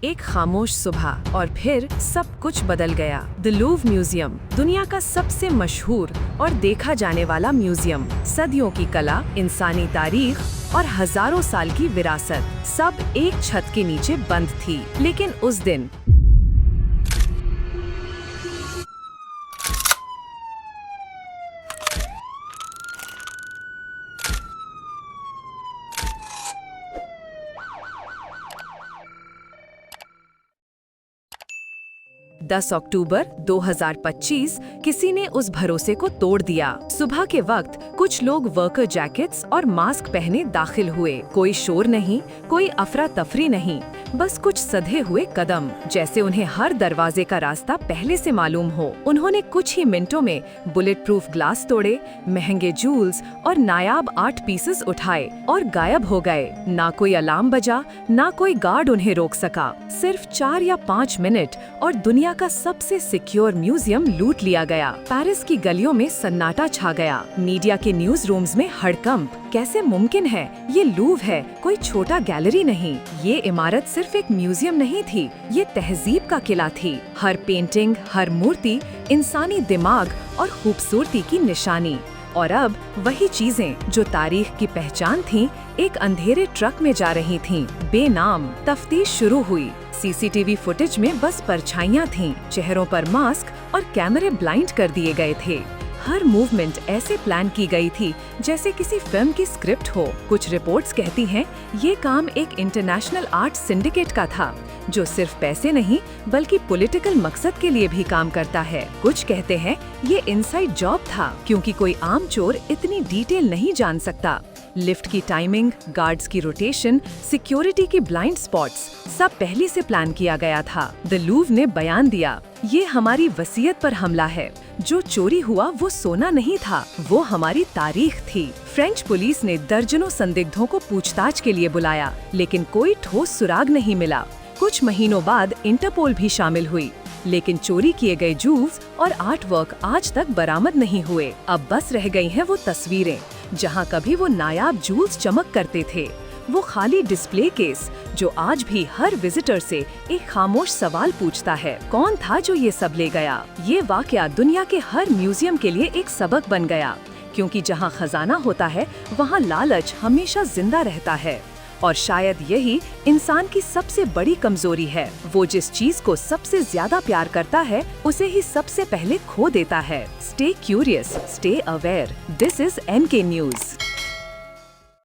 एक खामोश सुबह और फिर सब कुछ बदल गया। द लूव म्यूजियम, दुनिया का सबसे मशहूर और देखा जाने वाला म्यूजियम, सदियों की कला, इंसानी तारीख और हजारों साल की विरासत, सब एक छत के नीचे बंद थी। लेकिन उस दिन 10 अक्टूबर 2025 किसी ने उस भरोसे को तोड़ दिया। सुबह के वक्त कुछ लोग वर्कर जैकेट्स और मास्क पहने दाखिल हुए। कोई शोर नहीं, कोई अफरा तफरी नहीं, बस कुछ सधे हुए कदम, जैसे उन्हें हर दरवाजे का रास्ता पहले से मालूम हो। उन्होंने कुछ ही मिनटों में बुलेट प्रूफ ग्लास तोड़े, महंगे जूल्स और नायाब आर्ट पीसेस उठाए और गायब हो गए। ना कोई अलार्म बजा, ना कोई गार्ड उन्हें रोक सका। सिर्फ 4 या 5 मिनट और दुनिया का सबसे सिक्योर म्यूजियम लूट लिया गया। पेरिस की गलियों में सन्नाटा छा गया। मीडिया के न्यूज रूम्स में हड़कंप। कैसे मुमकिन है? ये लूव है, कोई छोटा गैलरी नहीं। ये इमारत सिर्फ एक म्यूजियम नहीं थी, ये तहजीब का किला थी। हर पेंटिंग, हर मूर्ति इंसानी दिमाग और खूबसूरती की निशानी। और अब वही चीजें जो तारीख की पहचान थीं, एक अंधेरे ट्रक में जा रही थीं, बेनाम। तफ्तीश शुरू हुई। सीसीटीवी फुटेज में बस परछाइयां थीं, चेहरों पर मास्क और कैमरे ब्लाइंड कर दिए गए थे। हर मूवमेंट ऐसे प्लान की गई थी जैसे किसी फिल्म की स्क्रिप्ट हो। कुछ रिपोर्ट्स कहती हैं ये काम एक इंटरनेशनल आर्ट सिंडिकेट का था, जो सिर्फ पैसे नहीं बल्कि पॉलिटिकल मकसद के लिए भी काम करता है। कुछ कहते हैं ये इनसाइड जॉब था, क्योंकि कोई आम चोर इतनी डिटेल नहीं जान सकता। लिफ्ट की टाइमिंग, गार्ड्स की रोटेशन, सिक्योरिटी की ब्लाइंड स्पॉट्स, सब पहले से प्लान किया गया था। द लूव ने बयान दिया, ये हमारी वसीयत पर हमला है। जो चोरी हुआ वो सोना नहीं था, वो हमारी तारीख थी। फ्रेंच पुलिस ने दर्जनों संदिग्धों को पूछताछ के लिए बुलाया, लेकिन कोई ठोस सुराग नहीं मिला। कुछ महीनों बाद इंटरपोल भी शामिल हुई, लेकिन चोरी किए गए जूल्स और आर्ट वर्क आज तक बरामद नहीं हुए। अब बस रह गई हैं वो तस्वीरें, जहां कभी वो नायाब जूल्स चमक करते थे। वो खाली डिस्प्ले केस जो आज भी हर विजिटर से एक खामोश सवाल पूछता है, कौन था जो ये सब ले गया? ये वाकया दुनिया के हर म्यूजियम के लिए एक सबक बन गया, क्योंकि जहां खजाना होता है वहां लालच हमेशा जिंदा रहता है। और शायद यही इंसान की सबसे बड़ी कमजोरी है। वो जिस चीज को सबसे ज्यादा प्यार करता है, उसे ही सबसे पहले खो देता है। Stay curious, stay aware. This is NK news.